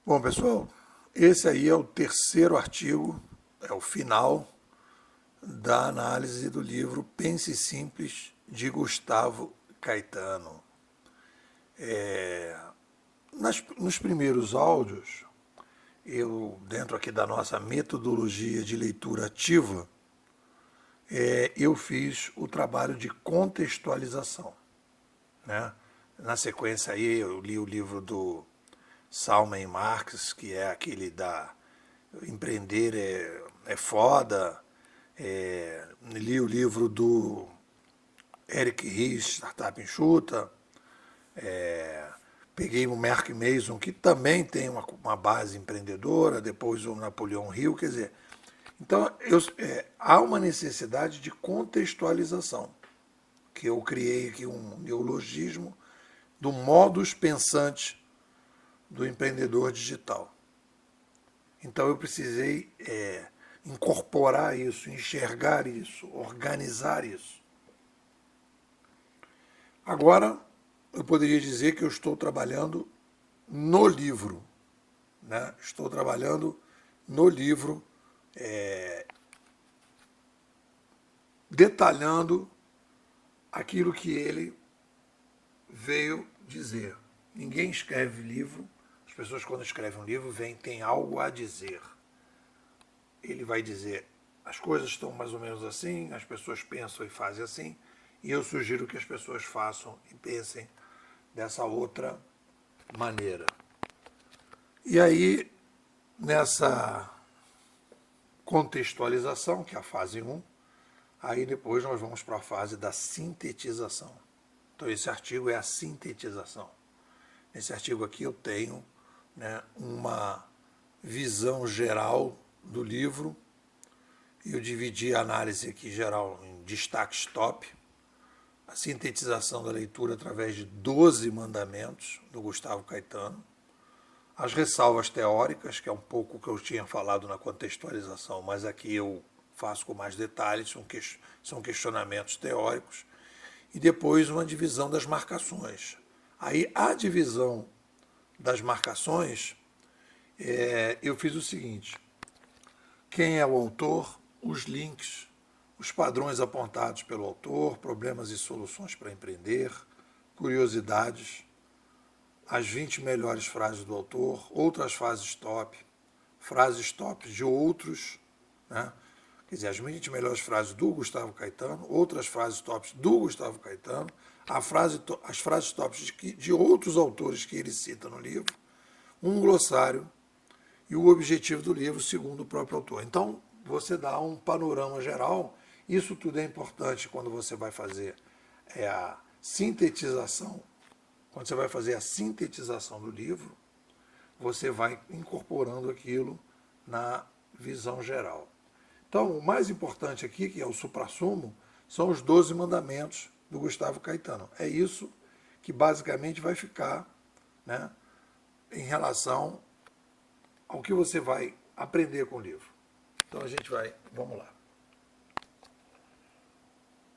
Bom, pessoal, esse aí é o terceiro artigo, é o final da análise do livro Pense Simples, de Gustavo Caetano. Nos primeiros áudios, dentro aqui da nossa metodologia de leitura ativa, eu fiz o trabalho de contextualização, né? Na sequência aí, eu li o livro do Salman Marx, que é aquele da Empreender é Foda. Li o livro do Eric Ries, Startup Enxuta. Peguei o Mark Mason, que também tem uma base empreendedora, depois o Napoleão Hill, quer dizer. Então, há uma necessidade de contextualização, que eu criei aqui um neologismo do modus pensante do empreendedor digital. Então eu precisei incorporar isso, enxergar isso, organizar isso. Agora, eu poderia dizer que eu estou trabalhando no livro, né? Estou trabalhando no livro, detalhando aquilo que ele veio dizer. Ninguém escreve livro, as pessoas quando escrevem um livro têm algo a dizer. Ele vai dizer, as coisas estão mais ou menos assim, as pessoas pensam e fazem assim, e eu sugiro que as pessoas façam e pensem dessa outra maneira. E aí, nessa contextualização, que é a fase 1, aí depois nós vamos para a fase da sintetização. Então esse artigo é a sintetização. Nesse artigo aqui eu tenho, né, uma visão geral do livro. Eu dividi a análise aqui geral em destaques top, a sintetização da leitura através de 12 mandamentos, do Gustavo Caetano, as ressalvas teóricas, que é um pouco o que eu tinha falado na contextualização, mas aqui eu faço com mais detalhes, são questionamentos teóricos, e depois uma divisão das marcações. Aí a divisão das marcações, eu fiz o seguinte: quem é o autor, os links, os padrões apontados pelo autor, problemas e soluções para empreender, curiosidades, as 20 melhores frases do autor, outras frases top de outros, né? Quer dizer, as 20 melhores frases do Gustavo Caetano, outras frases tops do Gustavo Caetano, as frases tops de outros autores que ele cita no livro, um glossário e o objetivo do livro segundo o próprio autor. Então, você dá um panorama geral. Isso tudo é importante quando você vai fazer a sintetização. Quando você vai fazer a sintetização do livro, você vai incorporando aquilo na visão geral. Então, o mais importante aqui, que é o suprassumo, são os 12 mandamentos do Gustavo Caetano. É isso que basicamente vai ficar, né, em relação ao que você vai aprender com o livro. Então vamos lá.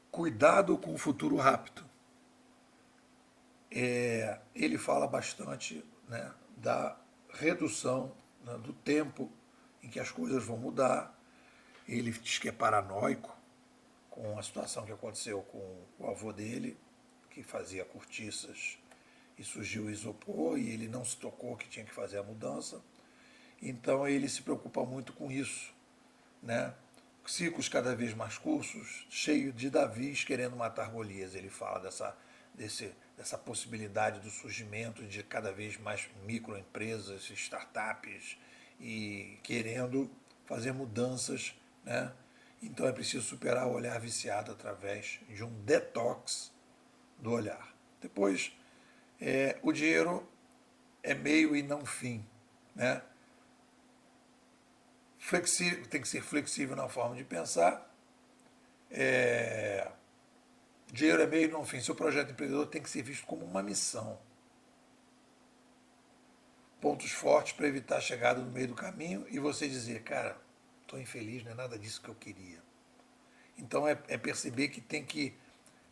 Cuidado com o futuro rápido. Ele fala bastante, né, da redução, né, do tempo em que as coisas vão mudar. Ele diz que é paranoico com a situação que aconteceu com o avô dele, que fazia cortiças e surgiu o isopor, e ele não se tocou que tinha que fazer a mudança. Então ele se preocupa muito com isso, né? Ciclos cada vez mais curtos, cheio de Davis querendo matar Golias. Ele fala dessa possibilidade do surgimento de cada vez mais microempresas, startups, e querendo fazer mudanças, né? Então é preciso superar o olhar viciado através de um detox do olhar. Depois, o dinheiro é meio e não fim, né? Tem que ser flexível na forma de pensar. Dinheiro é meio e não fim. Seu projeto empreendedor tem que ser visto como uma missão. Pontos fortes para evitar a chegada no meio do caminho e você dizer, cara, estou infeliz, não é nada disso que eu queria. Então é perceber que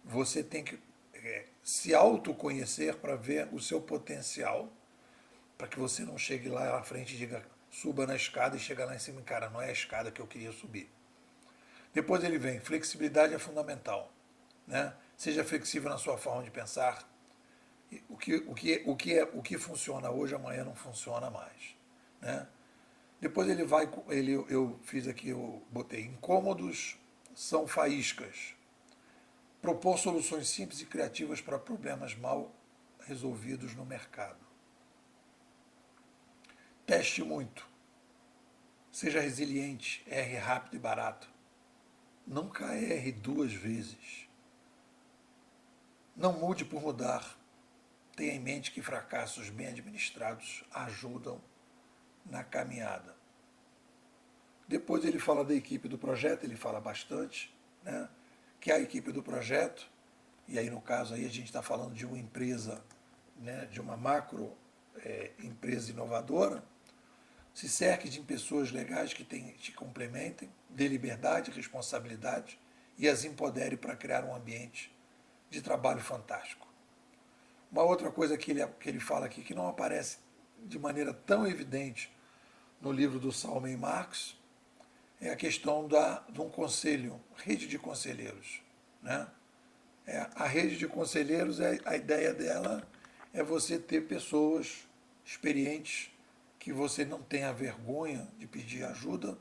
você tem que se autoconhecer para ver o seu potencial para que você não chegue lá na frente e diga, suba na escada e chega lá em cima e, cara, não é a escada que eu queria subir. Depois ele vem, flexibilidade é fundamental. Né? Seja flexível na sua forma de pensar. O que funciona hoje, amanhã não funciona mais. Né? Depois ele vai, eu fiz aqui, eu botei, incômodos são faíscas. Propor soluções simples e criativas para problemas mal resolvidos no mercado. Teste muito. Seja resiliente, erre rápido e barato. Nunca erre 2 vezes. Não mude por mudar. Tenha em mente que fracassos bem administrados ajudam na caminhada. Depois ele fala da equipe do projeto, ele fala bastante, né? Que é a equipe do projeto, e aí no caso aí a gente está falando de uma empresa, né, de uma macro empresa inovadora. Se cerque de pessoas legais que te complementem, dê liberdade, responsabilidade e as empodere para criar um ambiente de trabalho fantástico. Uma outra coisa que ele fala aqui, que não aparece de maneira tão evidente no livro do Salman Marx, é a questão de um conselho, rede de conselheiros. Né? A rede de conselheiros, a ideia dela é você ter pessoas experientes, que você não tenha vergonha de pedir ajuda.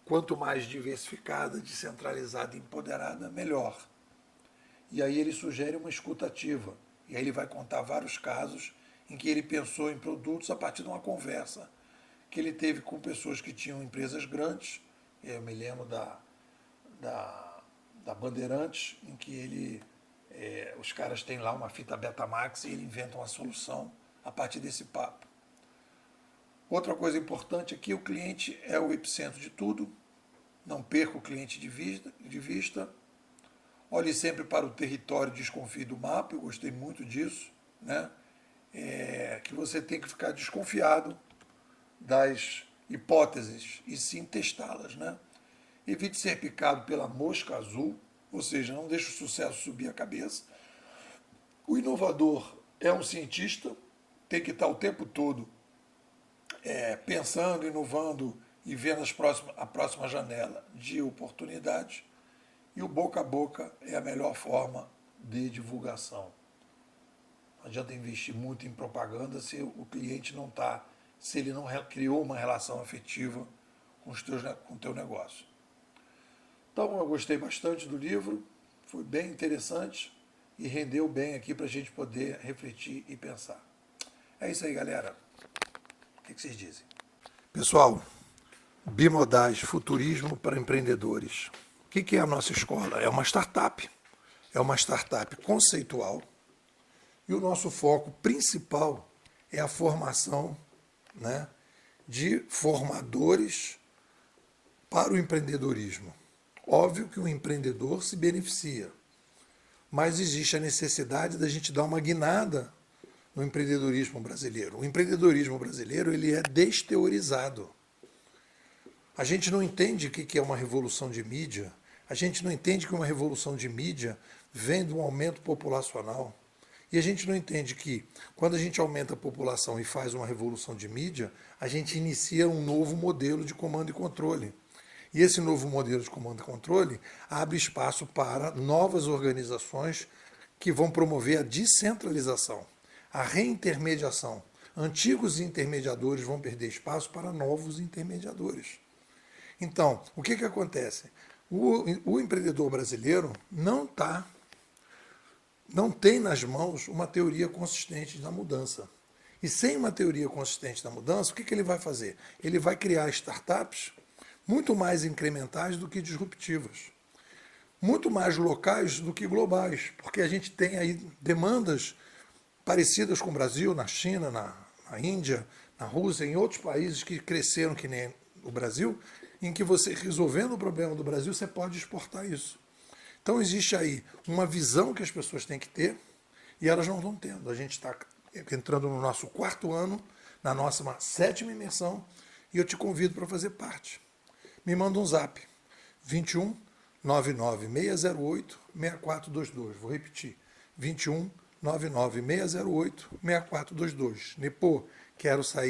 Quanto mais diversificada, descentralizada e empoderada, melhor. E aí ele sugere uma escuta ativa. E aí ele vai contar vários casos em que ele pensou em produtos a partir de uma conversa que ele teve com pessoas que tinham empresas grandes. Eu me lembro da Bandeirantes, em que os caras têm lá uma fita Betamax e ele inventa uma solução a partir desse papo. Outra coisa importante aqui, o cliente é o epicentro de tudo. Não perca o cliente de vista. Olhe sempre para o território, desconfie do mapa. Eu gostei muito disso. Né? Que você tem que ficar desconfiado das hipóteses e sim testá-las. Né? Evite ser picado pela mosca azul, ou seja, não deixe o sucesso subir a cabeça. O inovador é um cientista, tem que estar o tempo todo pensando, inovando e vendo a próxima janela de oportunidades. E o boca a boca é a melhor forma de divulgação. Não adianta investir muito em propaganda se o cliente não está, se ele não criou uma relação afetiva com o teu negócio. Então eu gostei bastante do livro, foi bem interessante e rendeu bem aqui para a gente poder refletir e pensar. É isso aí, galera. O que vocês dizem? Pessoal, Bimodais, futurismo para empreendedores. O que é a nossa escola? É uma startup. É uma startup conceitual. E o nosso foco principal é a formação, né, de formadores para o empreendedorismo. Óbvio que o empreendedor se beneficia, mas existe a necessidade da gente dar uma guinada no empreendedorismo brasileiro. O empreendedorismo brasileiro ele é desteorizado. A gente não entende o que é uma revolução de mídia, a gente não entende que uma revolução de mídia vem de um aumento populacional. E a gente não entende que, quando a gente aumenta a população e faz uma revolução de mídia, a gente inicia um novo modelo de comando e controle. E esse novo modelo de comando e controle abre espaço para novas organizações que vão promover a descentralização, a reintermediação. Antigos intermediadores vão perder espaço para novos intermediadores. Então, o que acontece? O empreendedor brasileiro não tem nas mãos uma teoria consistente da mudança. E sem uma teoria consistente da mudança, o que ele vai fazer? Ele vai criar startups muito mais incrementais do que disruptivas, muito mais locais do que globais, porque a gente tem aí demandas parecidas com o Brasil, na China, na Índia, na Rússia, em outros países que cresceram que nem o Brasil, em que você, resolvendo o problema do Brasil, você pode exportar isso. Então existe aí uma visão que as pessoas têm que ter e elas não estão tendo. A gente está entrando no nosso 4º ano, na nossa 7ª imersão, e eu te convido para fazer parte. Me manda um zap, 21 99 608 6422. Vou repetir, 21 99608-6422. Nipô, quero sair